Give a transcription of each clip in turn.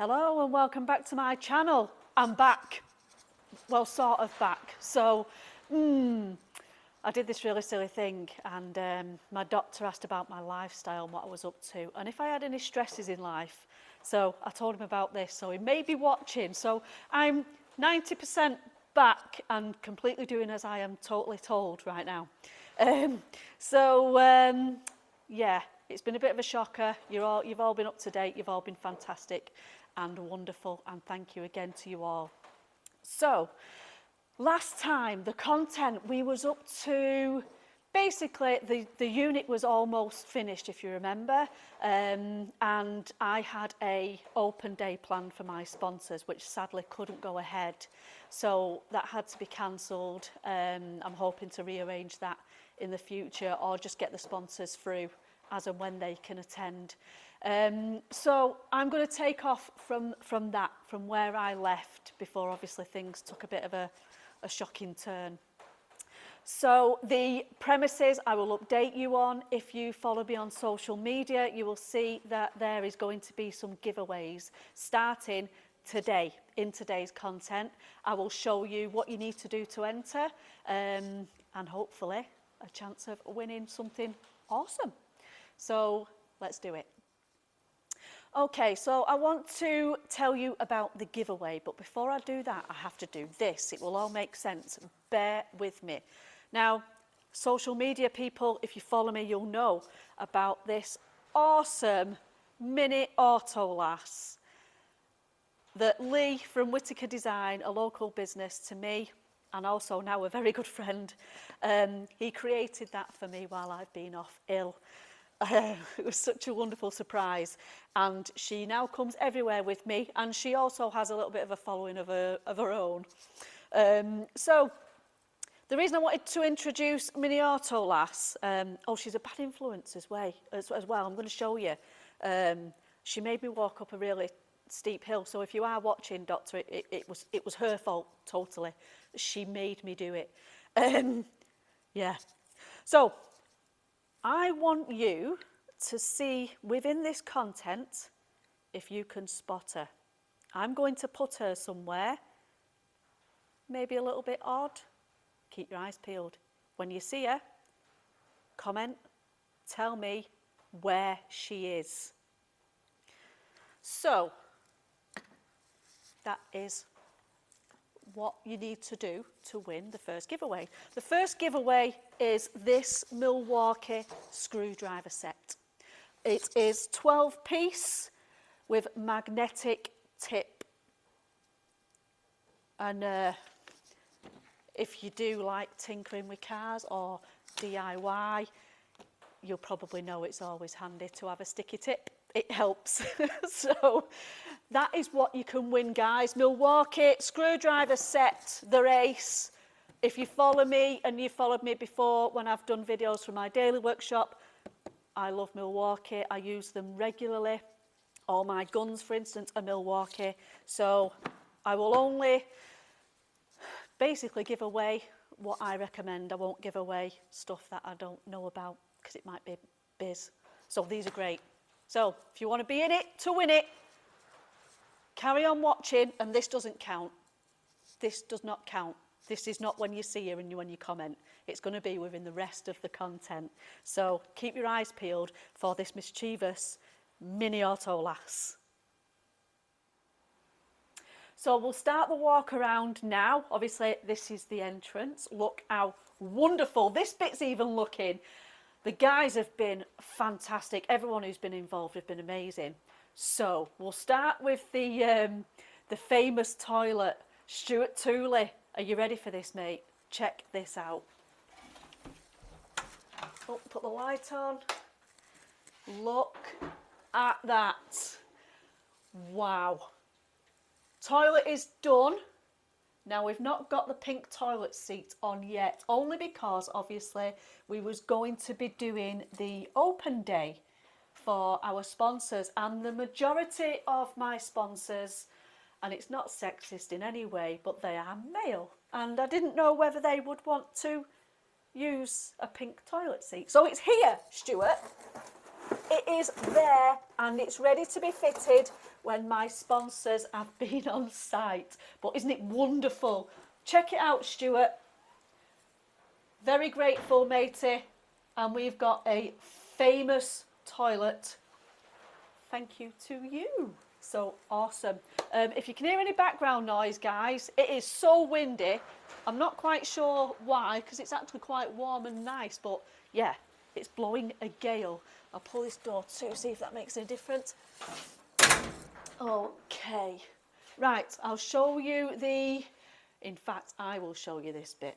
Hello and welcome back to my channel. I'm back. Well, sort of back. So, I did this really silly thing and my doctor asked about my lifestyle and what I was up to and if I had any stresses in life. So I told him about this, so he may be watching. So I'm 90% back and completely doing as I am totally told right now. Yeah, it's been a bit of a shocker. You've all been up to date, you've all been fantastic and wonderful, and thank you again to you all. So, last time, the content, we was up to, basically, the unit was almost finished, if you remember, and I had a open day planned for my sponsors, which sadly couldn't go ahead. So that had to be cancelled. I'm hoping to rearrange that in the future or just get the sponsors through as and when they can attend. So I'm going to take off from where I left before obviously things took a bit of a shocking turn. So the premises I will update you on. If you follow me on social media, you will see that there is going to be some giveaways starting today. In today's content, I will show you what you need to do to enter and hopefully a chance of winning something awesome. So let's do it. Okay, so I want to tell you about the giveaway, but before I do that, I have to do this. It will all make sense. Bear with me. Now, social media people, if you follow me, you'll know about this awesome mini auto lass that Lee from Whittaker Design, a local business to me, and also now a very good friend, he created that for me while I've been off ill. It was such a wonderful surprise, and she now comes everywhere with me, and she also has a little bit of a following of her own. So the reason I wanted to introduce Mini Auto Lass, she's a bad influence as well. I'm going to show you. She made me walk up a really steep hill, so if you are watching, Doctor, it was her fault totally. She made me do it. Yeah. So I want you to see within this content if you can spot her. I'm going to put her somewhere, maybe a little bit odd. Keep your eyes peeled. When you see her, comment, tell me where she is. So, that is what you need to do to win the first giveaway. The first giveaway is this Milwaukee screwdriver set. It is 12-piece with magnetic tip. And if you do like tinkering with cars or DIY, you'll probably know it's always handy to have a sticky tip. It helps. So that is what you can win, guys. Milwaukee screwdriver set, the race. If you follow me and you've followed me before when I've done videos for my daily workshop, I love Milwaukee. I use them regularly. All my guns, for instance, are Milwaukee. So I will only basically give away what I recommend. I won't give away stuff that I don't know about because it might be biz. So these are great. So if you want to be in it to win it, carry on watching, and this doesn't count. This does not count. This is not when you see her and when you comment. It's going to be within the rest of the content. So keep your eyes peeled for this mischievous Mini Auto Lass. So we'll start the walk around now. Obviously, this is the entrance. Look how wonderful this bit's even looking. The guys have been fantastic. Everyone who's been involved have been amazing. So we'll start with the famous toilet. Stuart Tooley, are you ready for this, mate? Check this out. Oh, put the light on. Look at that. Wow. Toilet is done. Now, we've not got the pink toilet seat on yet, only because, obviously, we was going to be doing the open day for our sponsors, and the majority of my sponsors, and it's not sexist in any way, but they are male, and I didn't know whether they would want to use a pink toilet seat. So it's here, Stuart. It is there, and it's ready to be fitted when my sponsors have been on site. But isn't it wonderful? Check it out, Stuart. Very grateful, matey. And we've got a famous toilet. Thank you to you. So awesome. If you can hear any background noise, guys, it is so windy. I'm not quite sure why, because it's actually quite warm and nice, but yeah, it's blowing a gale. I'll pull this door too, see if that makes any difference. Okay. Right, I'll show you in fact, I will show you this bit.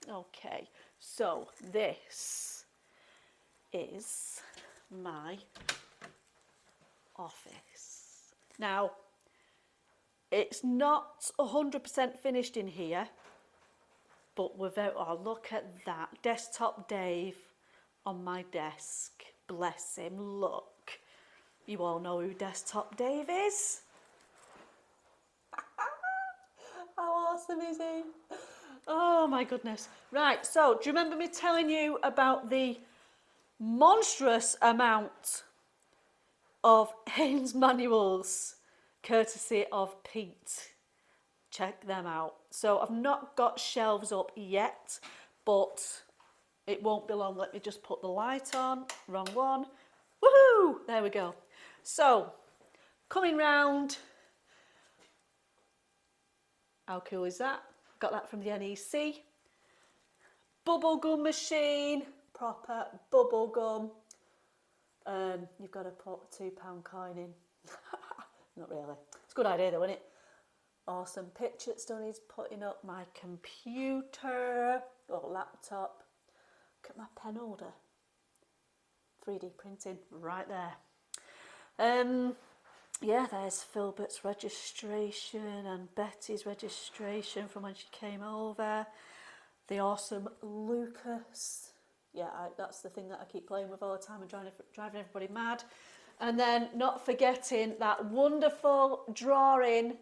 Okay, so this is my office. Now, it's not 100% finished in here, but we're very, oh, look at that. Desktop Dave on my desk. Bless him, look. You all know who Desktop Dave is? How awesome is he? Oh my goodness. Right, so do you remember me telling you about the monstrous amount of Haynes manuals, courtesy of Pete? Check them out. So I've not got shelves up yet, but it won't be long. Let me just put the light on. Wrong one. Woohoo! There we go. So, coming round. How cool is that? Got that from the NEC. Bubble gum machine. Proper bubble gum. You've got to put a £2 coin in. Not really. It's a good idea though, isn't it? Awesome picture that still needs putting up. My computer or laptop. Look at my pen holder. 3D printing right there. Yeah, there's Filbert's registration and Betty's registration from when she came over. The awesome Lucas. Yeah, that's the thing that I keep playing with all the time and driving everybody mad. And then not forgetting that wonderful drawing.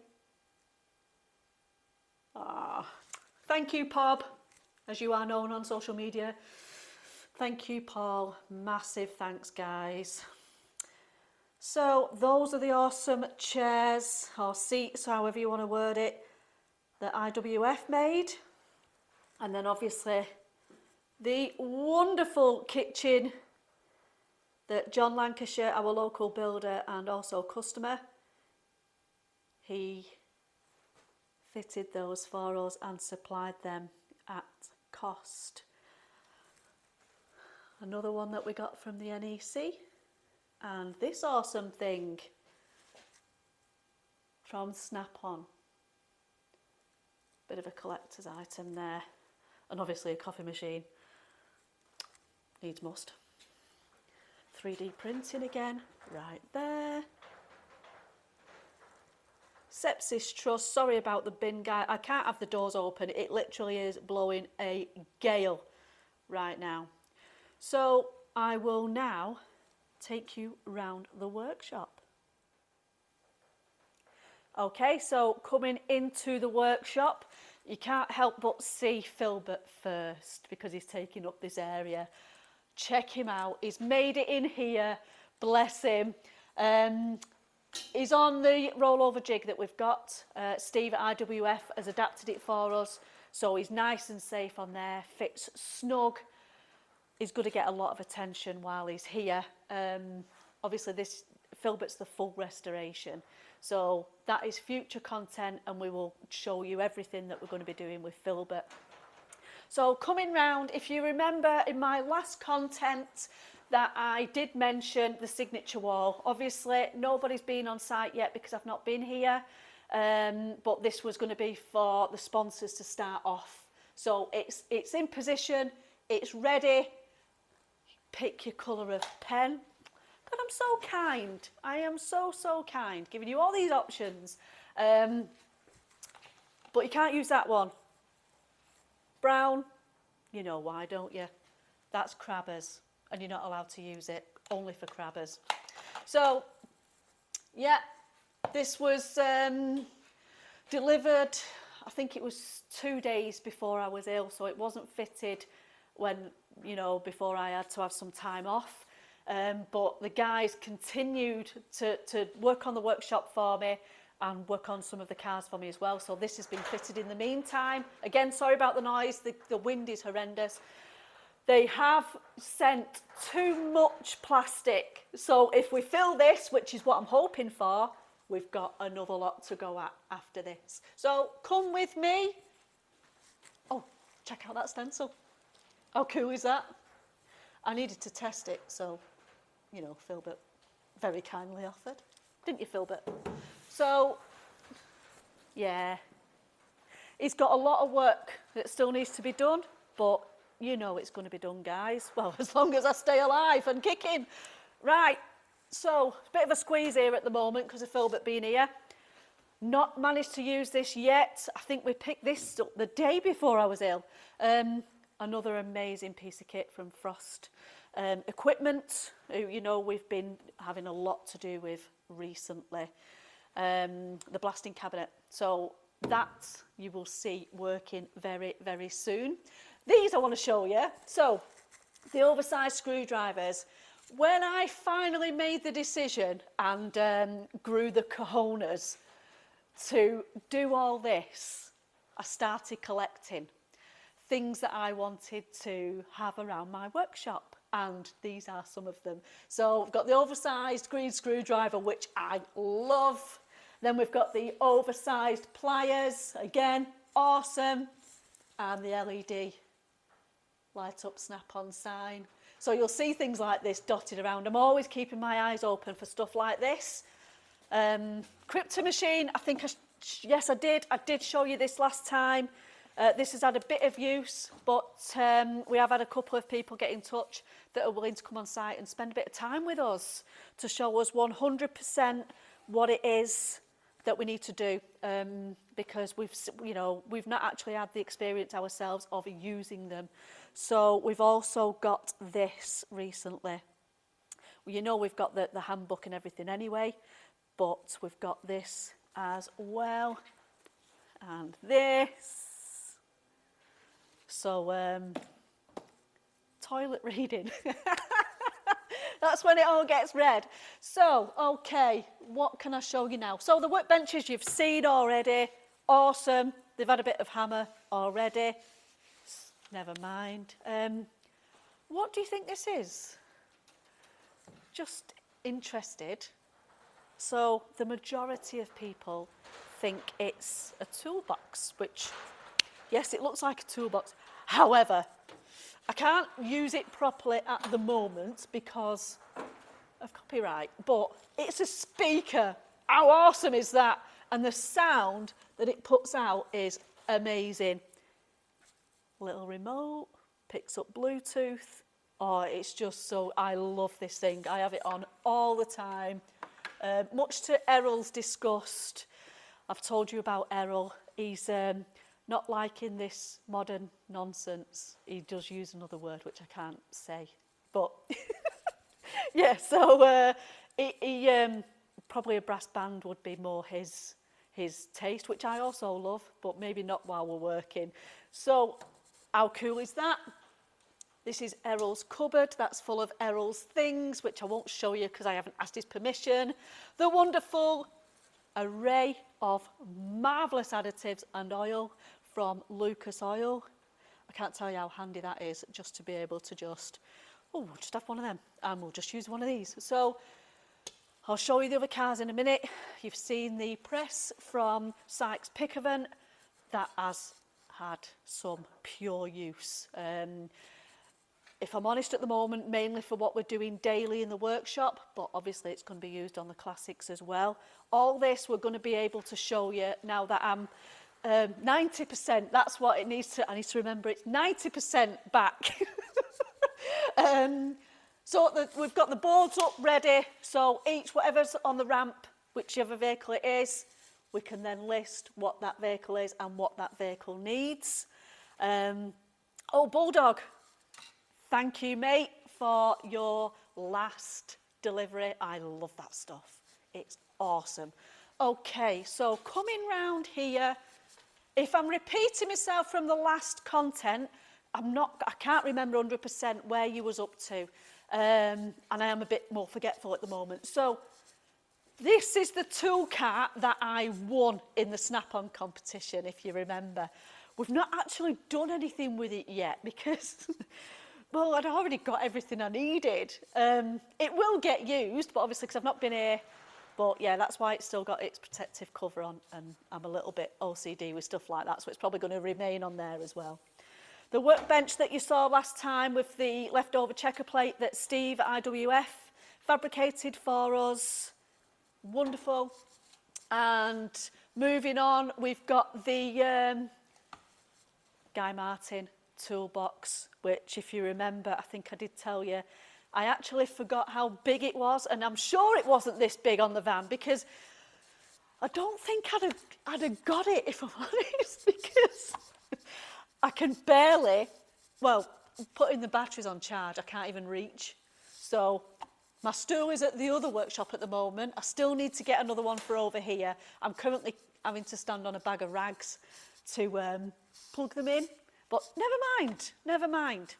Thank you, Pob, as you are known on social media. Thank you, Paul. Massive thanks, guys. So those are the awesome chairs or seats, however you want to word it, that IWF made. And then obviously the wonderful kitchen that John Lancashire, our local builder and also customer, he fitted those for us and supplied them at cost. Another one that we got from the NEC. And this awesome thing from Snap-on. Bit of a collector's item there. And obviously a coffee machine. Needs must. 3D printing again, right there. Sepsis Trust, sorry about the bin guy. I can't have the doors open. It literally is blowing a gale right now. So I will now take you round the workshop. Okay, so coming into the workshop, you can't help but see Filbert first because he's taking up this area. Check him out. He's made it in here. Bless him. He's on the rollover jig that we've got. Steve at IWF has adapted it for us. So he's nice and safe on there. Fits snug. He's going to get a lot of attention while he's here. Obviously, this Filbert's the full restoration. So that is future content and we will show you everything that we're going to be doing with Filbert. So coming round, if you remember in my last content that I did mention the signature wall. Obviously, nobody's been on site yet because I've not been here. But this was going to be for the sponsors to start off. So it's in position, it's ready. Pick your colour of pen. God, I'm so kind. I am so kind, giving you all these options. But you can't use that one. Brown, you know why, don't you? That's crabbers, and you're not allowed to use it, only for crabbers. So, yeah, this was delivered, I think it was 2 days before I was ill, so it wasn't fitted when, you know, before I had to have some time off. But the guys continued to work on the workshop for me and work on some of the cars for me as well. So this has been fitted in the meantime. Again, sorry about the noise, the wind is horrendous. They have sent too much plastic. So if we fill this, which is what I'm hoping for, we've got another lot to go at after this. So come with me. Oh, check out that stencil. How cool is that? I needed to test it, so, you know, Philbert very kindly offered. Didn't you, Philbert? So, yeah. He's got a lot of work that still needs to be done, but you know it's going to be done, guys. Well, as long as I stay alive and kicking. Right, so a bit of a squeeze here at the moment because of Philbert being here. Not managed to use this yet. I think we picked this up the day before I was ill. Another amazing piece of kit from Frost Equipment, who, you know, we've been having a lot to do with recently. The blasting cabinet. So that you will see working very, very soon. These I want to show you. So the oversized screwdrivers. When I finally made the decision and grew the cojones to do all this, I started collecting things that I wanted to have around my workshop, and these are some of them. So we've got the oversized green screwdriver, which I love. Then we've got the oversized pliers, again, awesome, and the LED light up snap-on sign. So you'll see things like this dotted around. I'm always keeping my eyes open for stuff like this. Crypto machine, I think, yes, I did show you this last time. This has had a bit of use, but we have had a couple of people get in touch that are willing to come on site and spend a bit of time with us to show us 100% what it is that we need to do, because we've not actually had the experience ourselves of using them. So we've also got this recently. Well, you know, we've got the handbook and everything anyway, but we've got this as well, and this. So toilet reading. That's when it all gets read. So, okay, what can I show you now? So the workbenches you've seen already, awesome. They've had a bit of hammer already. Never mind. What do you think this is? Just interested. So the majority of people think it's a toolbox, which, yes, it looks like a toolbox. However, I can't use it properly at the moment because of copyright, but it's a speaker. How awesome is that? And the sound that it puts out is amazing. Little remote, picks up Bluetooth. Oh, it's just so, I love this thing. I have it on all the time. Much to Errol's disgust. I've told you about Errol. He's not liking this modern nonsense. He does use another word, which I can't say. But, yeah, so he probably a brass band would be more his taste, which I also love, but maybe not while we're working. So, how cool is that? This is Errol's cupboard. That's full of Errol's things, which I won't show you because I haven't asked his permission. The wonderful array of marvellous additives and oil from Lucas Oil. I can't tell you how handy that is, just to be able to just have one of them, and we'll just use one of these. So I'll show you the other cars in a minute. You've seen the press from Sykes Pickervant. That has had some pure use. If I'm honest at the moment, mainly for what we're doing daily in the workshop, but obviously it's going to be used on the classics as well. All this we're going to be able to show you now that I'm 90%, that's what it needs to, I need to remember it's 90% back. So we've got the boards up ready, so whatever's on the ramp, whichever vehicle it is, we can then list what that vehicle is and what that vehicle needs. Bulldog, thank you, mate, for your last delivery. I love that stuff. It's awesome. Okay, so coming round here, if I'm repeating myself from the last content, I can't remember 100% where you was up to, and I am a bit more forgetful at the moment. So this is the tool cart that I won in the snap-on competition, if you remember. We've not actually done anything with it yet because, well, I'd already got everything I needed. It will get used, but obviously because I've not been here. But yeah, that's why it's still got its protective cover on, and I'm a little bit OCD with stuff like that, so it's probably going to remain on there as well. The workbench that you saw last time with the leftover checker plate that Steve at IWF fabricated for us. Wonderful. And moving on, we've got the Guy Martin toolbox, which if you remember, I think I did tell you, I actually forgot how big it was, and I'm sure it wasn't this big on the van because I don't think I'd have got it, if I'm honest, because I can barely, well, putting the batteries on charge, I can't even reach. So my stool is at the other workshop at the moment. I still need to get another one for over here. I'm currently having to stand on a bag of rags to plug them in. But never mind.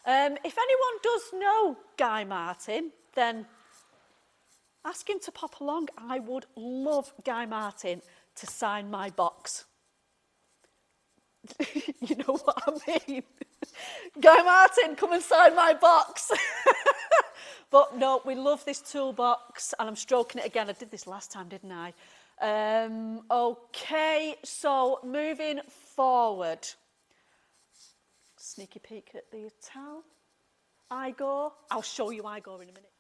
If anyone does know Guy Martin, then ask him to pop along. I would love Guy Martin to sign my box. You know what I mean? Guy Martin, come and sign my box. But no, we love this toolbox, and I'm stroking it again. I did this last time, didn't I? Okay, so moving forward. Sneaky peek at the towel. Igor. I'll show you Igor in a minute.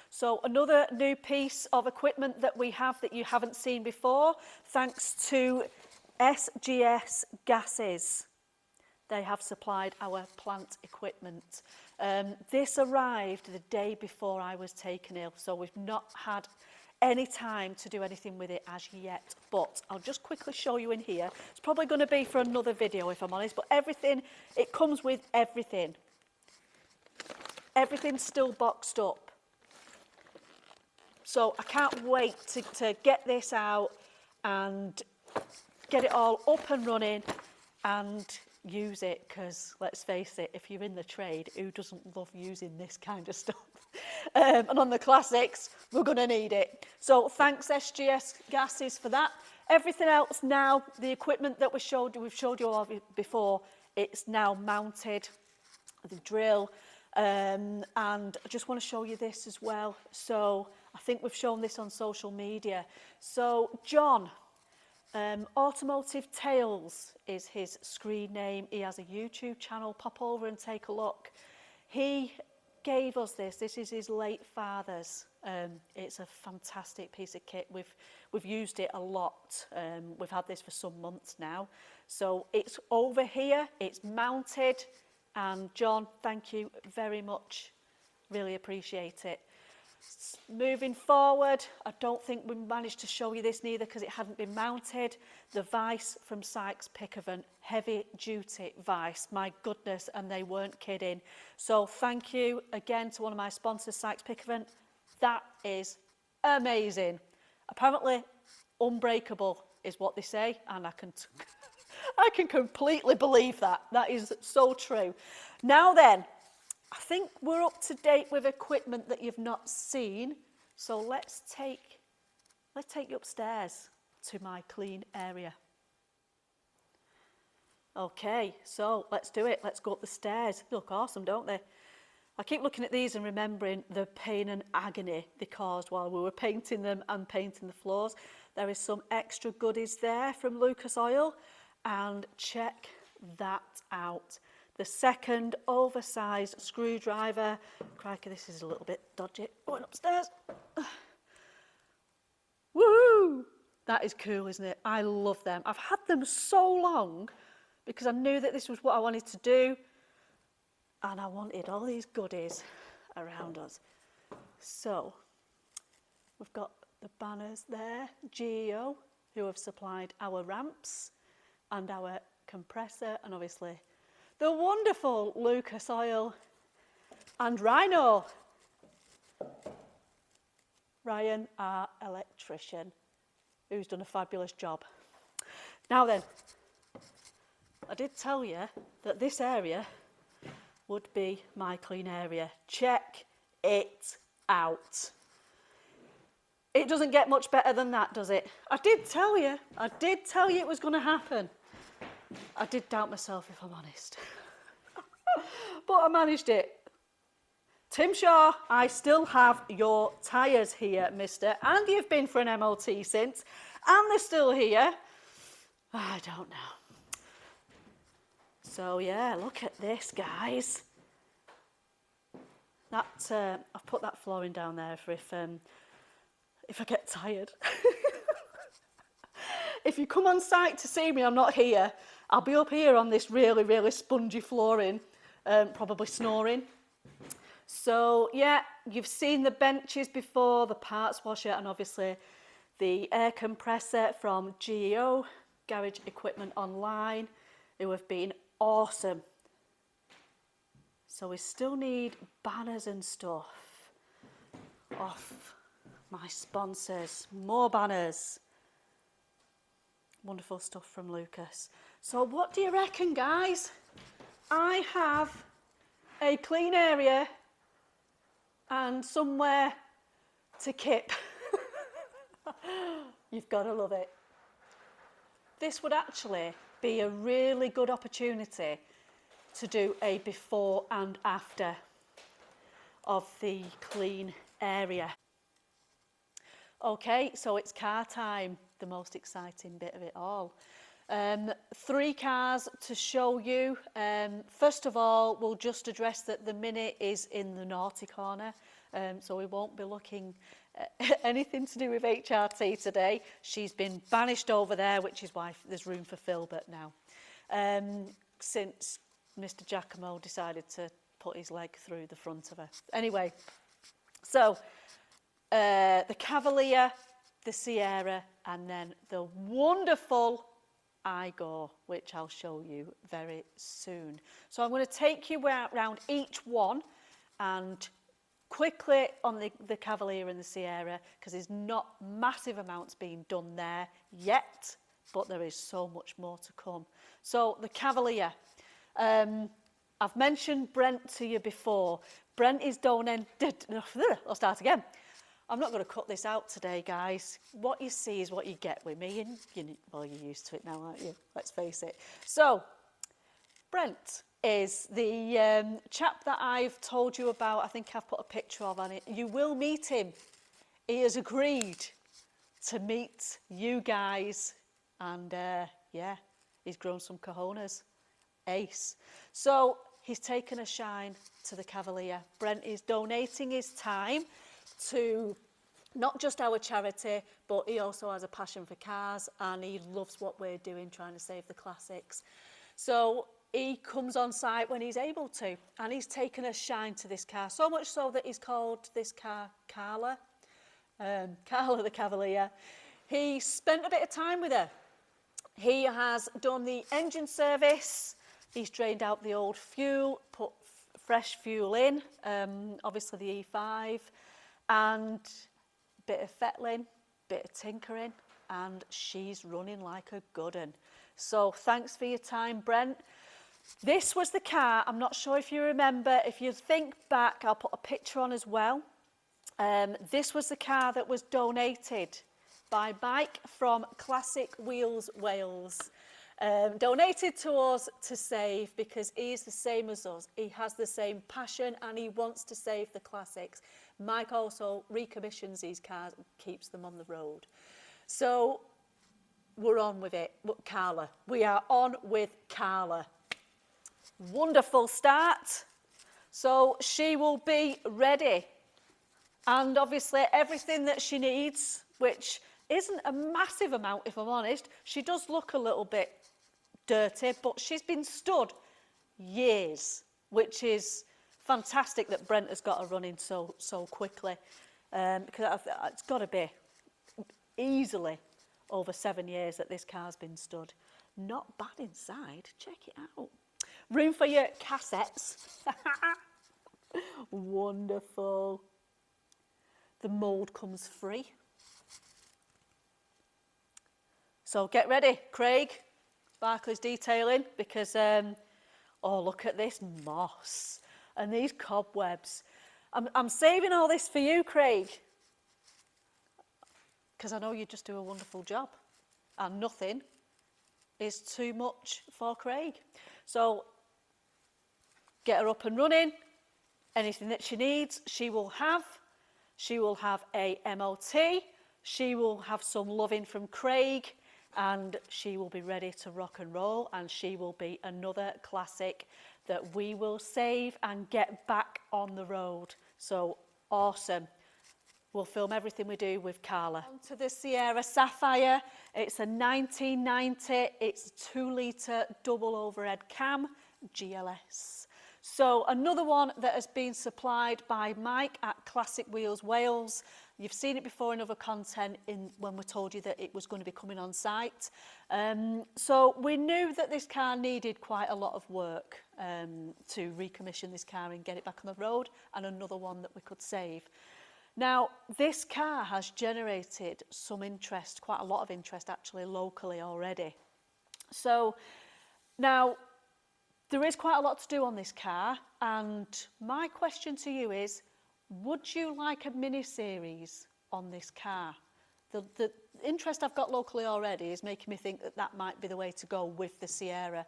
So another new piece of equipment that we have that you haven't seen before, thanks to SGS Gases. They have supplied our plant equipment. This arrived the day before I was taken ill, so we've not had any time to do anything with it as yet, but I'll just quickly show you in here. It's probably going to be for another video if I'm honest, but everything, it comes with everything. Everything's still boxed up. So I can't wait to get this out and get it all up and running and use it, because let's face it, if you're in the trade, who doesn't love using this kind of stuff? And on the classics, we're going to need it. So thanks SGS Gases for that. Everything else now, the equipment that we've showed you all before, it's now mounted, the drill, and I just want to show you this as well. So I think we've shown this on social media. So John, Automotive Tales is his screen name. He has a YouTube channel. Pop over and take a look. He gave us this. This is his late father's. It's a fantastic piece of kit. We've used it a lot. We've had this for some months now. So it's over here. It's mounted. And John, thank you very much. Really appreciate it. Moving forward, I don't think we managed to show you this neither because it hadn't been mounted. The vice from Sykes Pickervant, heavy duty vice, my goodness, and they weren't kidding. So thank you again to one of my sponsors, Sykes Pickervant. That is amazing. Apparently unbreakable is what they say, and I can completely believe that. That is so true. Now then, I think we're up to date with equipment that you've not seen. So let's take you upstairs to my clean area. Okay, so let's do it. Let's go up the stairs. They look awesome, don't they? I keep looking at these and remembering the pain and agony they caused while we were painting them and painting the floors. There is some extra goodies there from Lucas Oil, and check that out. The second oversized screwdriver. Crikey, this is a little bit dodgy. Going upstairs. Woohoo! That is cool, isn't it? I love them. I've had them so long because I knew that this was what I wanted to do. And I wanted all these goodies around us. So, we've got the banners there. GEO, who have supplied our ramps and our compressor, and obviously the wonderful Lucas Oil and Rhino. Ryan, our electrician, who's done a fabulous job. Now then, I did tell you that this area would be my clean area. Check it out. It doesn't get much better than that, does it? I did tell you it was going to happen. I did doubt myself, if I'm honest. But I managed it. Tim Shaw, I still have your tyres here, mister, and you've been for an MOT since, and they're still here. I don't know. So yeah, look at this, guys. That I've put that flooring down there for if I get tired. If you come on site to see me, I'm not here. I'll be up here on this really, really spongy flooring, probably snoring. So yeah, you've seen the benches before, the parts washer, and obviously the air compressor from GEO, Garage Equipment Online, who have been awesome. So we still need banners and stuff off my sponsors. More banners. Wonderful stuff from Lucas. So what do you reckon, guys? I have a clean area and somewhere to kip. You've got to love it. This would actually be a really good opportunity to do a before and after of the clean area. Okay, so it's car time, the most exciting bit of it all. 3 cars to show you. First of all, we'll just address that the Minnie is in the naughty corner, so we won't be looking at anything to do with HRT today. She's been banished over there, which is why there's room for Philbert now, since Mr. Giacomo decided to put his leg through the front of her. Anyway, so the Cavalier, the Sierra, and then the wonderful Igo, which I'll show you very soon. So I'm going to take you around each one and quickly on the Cavalier and the Sierra, because there's not massive amounts being done there yet, but there is so much more to come. So the Cavalier, I've mentioned Brent to you before. Brent is donated. I'll start again. I'm not going to cut this out today, guys. What you see is what you get with me, and well, you're used to it now, aren't you? Let's face it. So, Brent is the chap that I've told you about. I think I've put a picture of on it. You will meet him. He has agreed to meet you guys, and yeah, he's grown some cojones. Ace. So, he's taken a shine to the Cavalier. Brent is donating his time to not just our charity, but he also has a passion for cars and he loves what we're doing, trying to save the classics. So he comes on site when he's able to, and he's taken a shine to this car, so much so that he's called this car Carla. Carla the Cavalier. He spent a bit of time with her. He has done the engine service, he's drained out the old fuel, put fresh fuel in, obviously the E5, and a bit of fettling, bit of tinkering, and she's running like a good un. So thanks for your time, Brent. This was the car, I'm not sure if you remember, if you think back, I'll put a picture on as well. This was the car that was donated by Mike from Classic Wheels Wales. Donated to us to save, because he's the same as us. He has the same passion and he wants to save the classics. Mike also recommissions these cars and keeps them on the road. So we're on with it. Carla. We are on with Carla. Wonderful start. So she will be ready. And obviously everything that she needs, which isn't a massive amount if I'm honest. She does look a little bit dirty, but she's been stood years, which is fantastic that Brent has got her running so quickly, because it's got to be easily over 7 years that this car's been stood. Not bad inside, check it out. Room for your cassettes. Wonderful. The mould comes free. So get ready, Craig. Barclays Detailing, because, oh, look at this moss and these cobwebs. I'm saving all this for you, Craig, because I know you just do a wonderful job and nothing is too much for Craig. So get her up and running. Anything that she needs, she will have. She will have a MOT. She will have some loving from Craig, and she will be ready to rock and roll, and she will be another classic that we will save and get back on the road. So awesome. We'll film everything we do with Carla. On to the Sierra Sapphire. It's a 1990. It's a 2-litre double overhead cam, GLS. So another one that has been supplied by Mike at Classic Wheels Wales. You've seen it before in other content when we told you that it was going to be coming on site. So we knew that this car needed quite a lot of work to recommission this car and get it back on the road, and another one that we could save. Now, this car has generated some interest, quite a lot of interest actually locally already. So now there is quite a lot to do on this car, and my question to you is, would you like a mini-series on this car? The interest I've got locally already is making me think that that might be the way to go with the Sierra.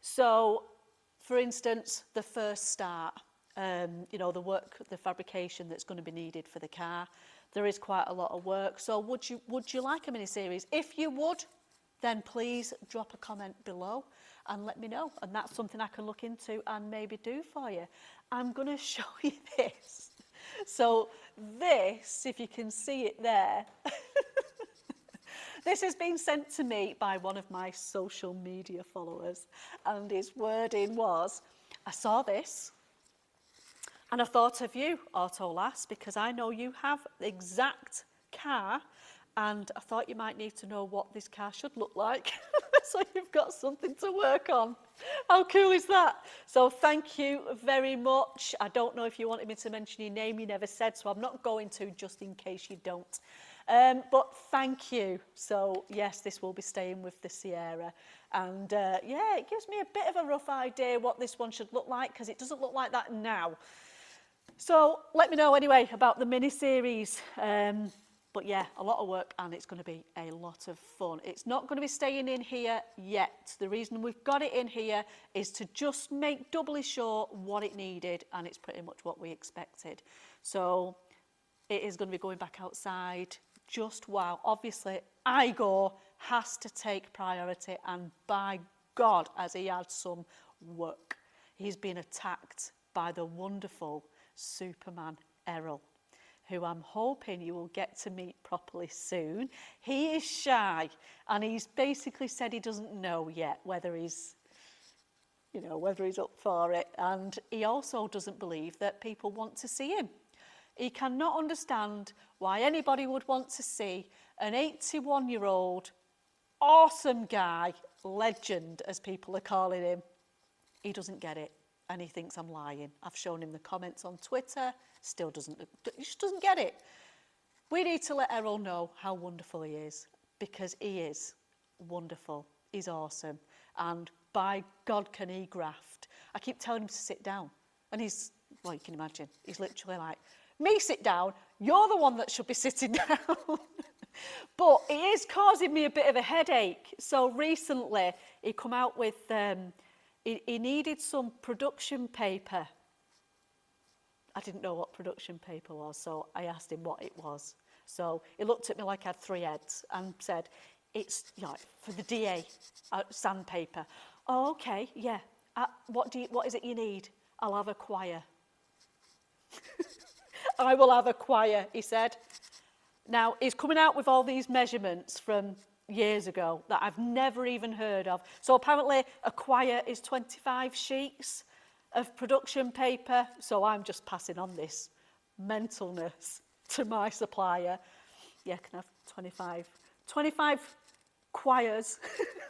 So, for instance, the first start, you know, the work, the fabrication that's going to be needed for the car. There is quite a lot of work. So would you like a mini-series? If you would, then please drop a comment below and let me know. And that's something I can look into and maybe do for you. I'm going to show you this. So this, if you can see it there, this has been sent to me by one of my social media followers. And his wording was, I saw this and I thought of you, Autolass, because I know you have the exact car, and I thought you might need to know what this car should look like. So you've got something to work on. How cool is that? So thank you very much. I don't know if you wanted me to mention your name, you never said, so I'm not going to, just in case you don't. But thank you. So yes, this will be staying with the Sierra. And yeah, it gives me a bit of a rough idea what this one should look like, because it doesn't look like that now. So let me know anyway about the mini-series. But yeah, a lot of work, and it's going to be a lot of fun. It's not going to be staying in here yet. The reason we've got it in here is to just make doubly sure what it needed, and it's pretty much what we expected. So it is going to be going back outside just wow. Obviously, Igor has to take priority, and by God, has he had some work. He's been attacked by the wonderful Superman Errol, who I'm hoping you will get to meet properly soon. He is shy, and he's basically said he doesn't know yet whether he's, you know, whether he's up for it. And he also doesn't believe that people want to see him. He cannot understand why anybody would want to see an 81-year-old awesome guy, legend as people are calling him. He doesn't get it, and he thinks I'm lying. I've shown him the comments on Twitter, still doesn't, he just doesn't get it. We need to let Errol know how wonderful he is, because he is wonderful. He's awesome, and by God can he graft. I keep telling him to sit down, and he's, well, you can imagine, he's literally like, me sit down, you're the one that should be sitting down. But it is causing me a bit of a headache. So recently he come out with, he needed some production paper. I didn't know what production paper was, so I asked him what it was. So he looked at me like I had 3 heads and said, it's, you know, for the DA, sandpaper. Oh, okay, yeah. What is it you need? I'll have a choir. I will have a choir, he said. Now, he's coming out with all these measurements from years ago that I've never even heard of. So apparently a choir is 25 sheets of production paper. So I'm just passing on this mentalness to my supplier. Yeah, can I have 25 choirs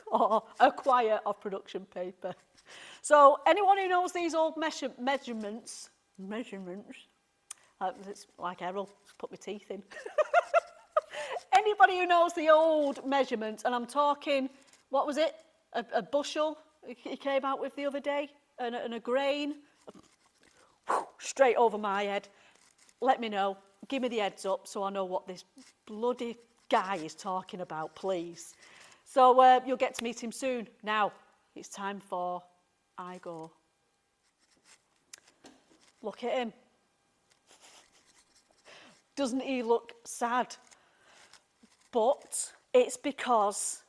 or a choir of production paper. So anyone who knows these old measurements, it's like Errol, put my teeth in. Anybody who knows the old measurements, and I'm talking, what was it? a bushel he came out with the other day, and a grain, straight over my head. Let me know. Give me the heads up so I know what this bloody guy is talking about, please. So you'll get to meet him soon. Now, it's time for Igor. Look at him. Doesn't he look sad? But it's because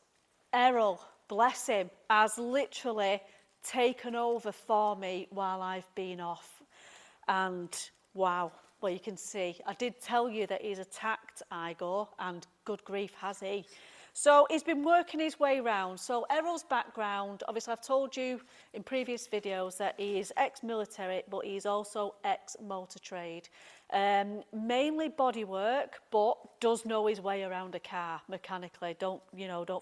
Errol, bless him, has literally taken over for me while I've been off. And wow, well, you can see, I did tell you that he's attacked Igor, and good grief has he. So he's been working his way round. So Errol's background, obviously I've told you in previous videos that he is ex-military, but he's also ex-motor trade. Mainly bodywork, but does know his way around a car mechanically. Don't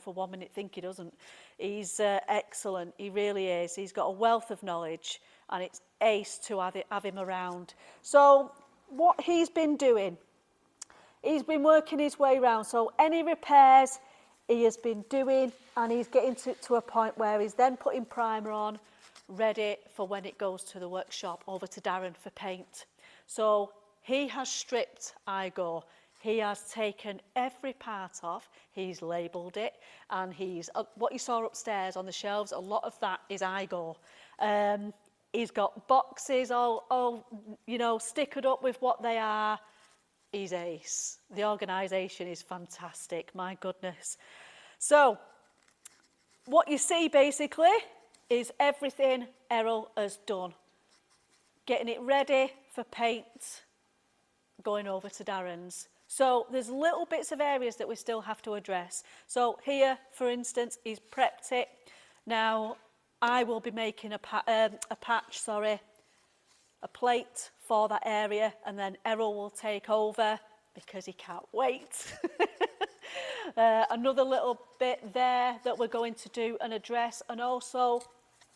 for 1 minute think he doesn't. He's excellent, he really is. He's got a wealth of knowledge, and it's ace to have him around. So what he's been doing, he's been working his way around. So any repairs he has been doing, and he's getting to a point where he's then putting primer on, ready for when it goes to the workshop over to Darren for paint. So he has stripped Igor. He has taken every part off, he's labelled it, and he's what you saw upstairs on the shelves, a lot of that is Igor. He's got boxes all stickered up with what they are. He's ace. The organisation is fantastic, my goodness. So, what you see basically is everything Errol has done. Getting it ready for paint, going over to Darren's. So, there's little bits of areas that we still have to address. So, here, for instance, he's prepped it. Now, I will be making a plate for that area, and then Errol will take over because he can't wait. Another little bit there that we're going to do and address, and also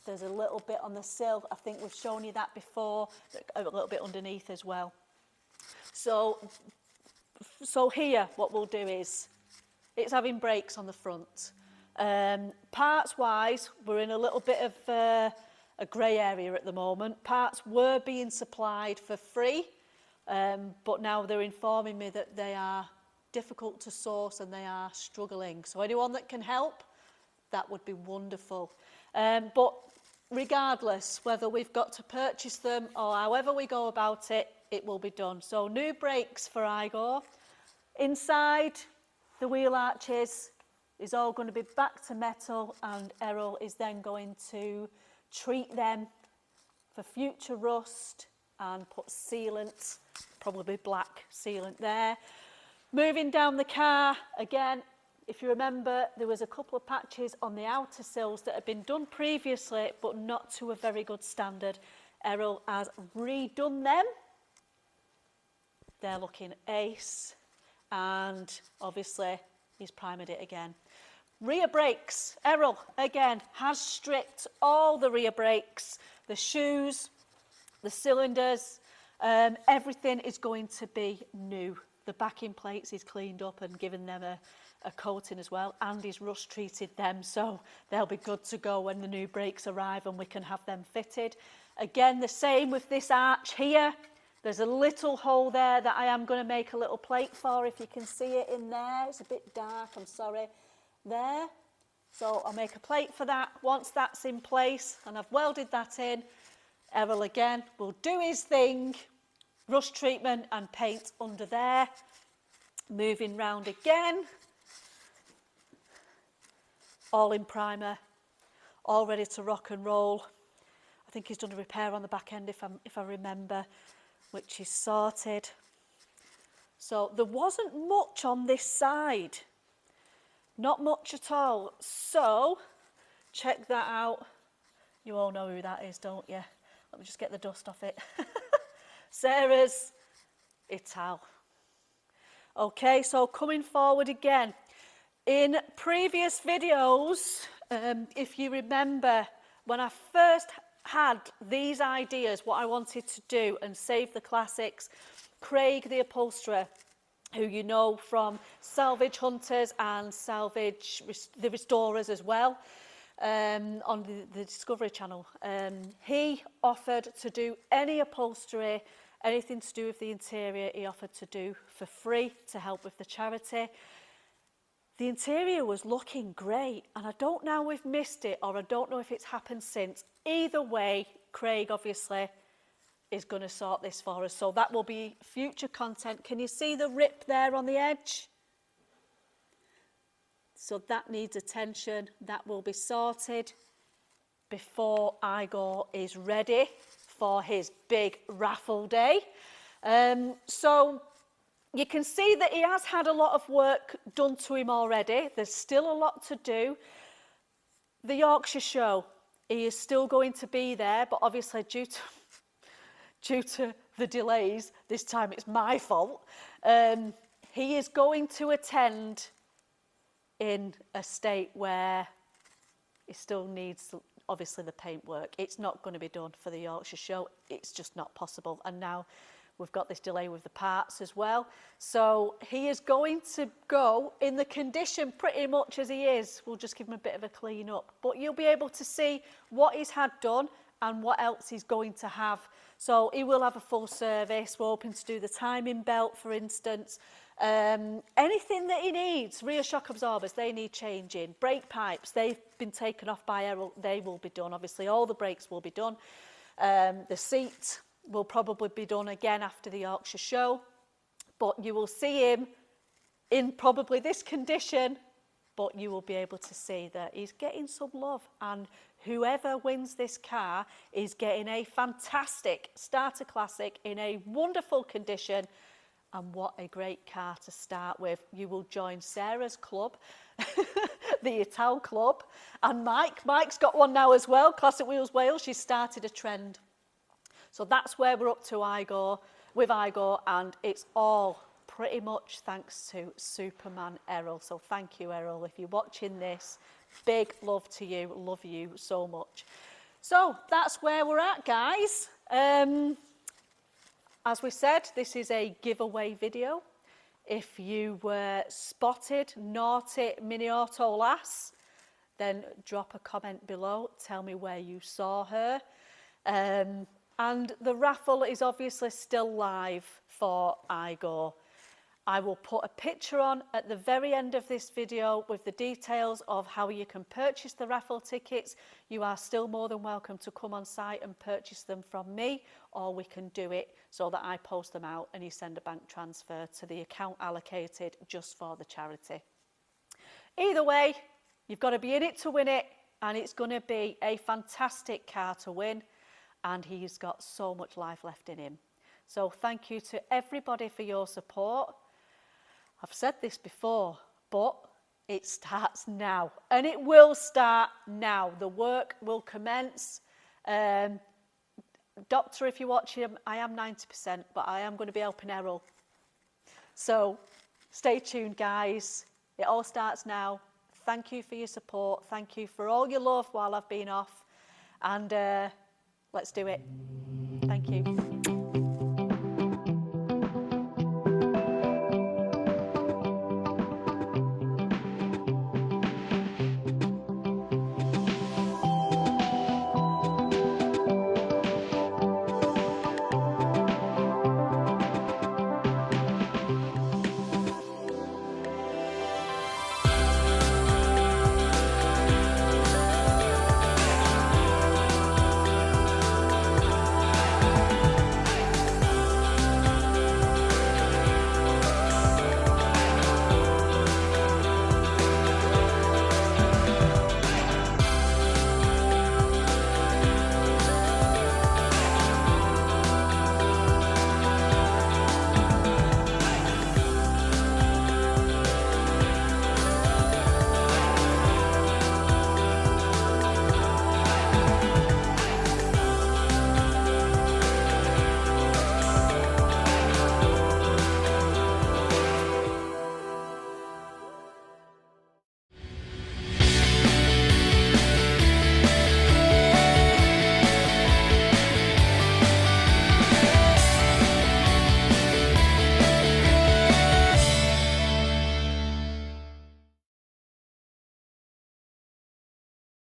there's a little bit on the sill. I think we've shown you that before, a little bit underneath as well. So here what we'll do is, it's having brakes on the front. Parts wise, we're in a little bit of a grey area at the moment. Parts were being supplied for free, but now they're informing me that they are difficult to source and they are struggling. So anyone that can help, that would be wonderful. But regardless, whether we've got to purchase them or however we go about it, it will be done. So new brakes for Igor. Inside, the wheel arches is all going to be back to metal, and Errol is then going to treat them for future rust and put sealant, probably black sealant there. Moving down the car, again, if you remember, there was a couple of patches on the outer sills that had been done previously, but not to a very good standard. Errol has redone them. They're looking ace, and obviously he's primered it again. Rear brakes, Errol, again, has stripped all the rear brakes, the shoes, the cylinders, everything is going to be new. The backing plates he's cleaned up and given them a coating as well, and he's rust treated them, so they'll be good to go when the new brakes arrive and we can have them fitted. Again, the same with this arch here. There's a little hole there that I am going to make a little plate for, if you can see it in there. It's a bit dark, I'm sorry. There. So I'll make a plate for that. Once that's in place and I've welded that in, Errol again will do his thing. Rust treatment and paint under there. Moving round again. All in primer. All ready to rock and roll. I think he's done a repair on the back end if I remember, which is sorted. So there wasn't much on this side. Not much at all. So check that out. You all know who that is, don't you? Let me just get the dust off it. Sarah's Ital. Okay, so coming forward again. In previous videos, if you remember, when I first had these ideas, what I wanted to do and save the classics, Craig the upholsterer, who you know from Salvage Hunters and Salvage the Restorers as well, on the Discovery Channel. He offered to do any upholstery, anything to do with the interior, he offered to do for free to help with the charity. The interior was looking great, and I don't know if we've missed it or I don't know if it's happened since. Either way, Craig obviously is going to sort this for us, so that will be future content. Can you see the rip there on the edge? So that needs attention. That will be sorted before Igor is ready for his big raffle day. So you can see that he has had a lot of work done to him already. There's still a lot to do. The Yorkshire show, he is still going to be there, but obviously due to the delays, this time it's my fault, he is going to attend in a state where it still needs, obviously, the paintwork. It's not going to be done for the Yorkshire show. It's just not possible. And now we've got this delay with the parts as well. So he is going to go in the condition pretty much as he is. We'll just give him a bit of a clean up. But you'll be able to see what he's had done and what else he's going to have. So he will have a full service. We're hoping to do the timing belt, for instance. Anything that he needs, rear shock absorbers, they need changing. Brake pipes, they've been taken off by Errol, they will be done. Obviously, all the brakes will be done. The seat will probably be done again after the Yorkshire show, but you will see him in probably this condition, but you will be able to see that he's getting some love, and whoever wins this car is getting a fantastic starter classic in a wonderful condition. And what a great car to start with. You will join Sarah's club, the Ital Club, and Mike's got one now as well, Classic Wheels Wales. She's started a trend. So that's where we're up to with Igor, and it's all pretty much thanks to Superman Errol. So thank you, Errol. If you're watching this, big love to you. Love you so much. So that's where we're at, guys. As we said, this is a giveaway video. If you were spotted naughty mini auto lass, then drop a comment below. Tell me where you saw her. And the raffle is obviously still live for Igor. I will put a picture on at the very end of this video with the details of how you can purchase the raffle tickets. You are still more than welcome to come on site and purchase them from me, or we can do it so that I post them out and you send a bank transfer to the account allocated just for the charity. Either way, you've got to be in it to win it, and it's going to be a fantastic car to win, and he's got so much life left in him. So thank you to everybody for your support. I've said this before, but it starts now, and it will start now. The work will commence. Doctor, if you're watching, I am 90%, but I am going to be helping Errol. So stay tuned, guys. It all starts now. Thank you for your support. Thank you for all your love while I've been off. And let's do it. Thank you.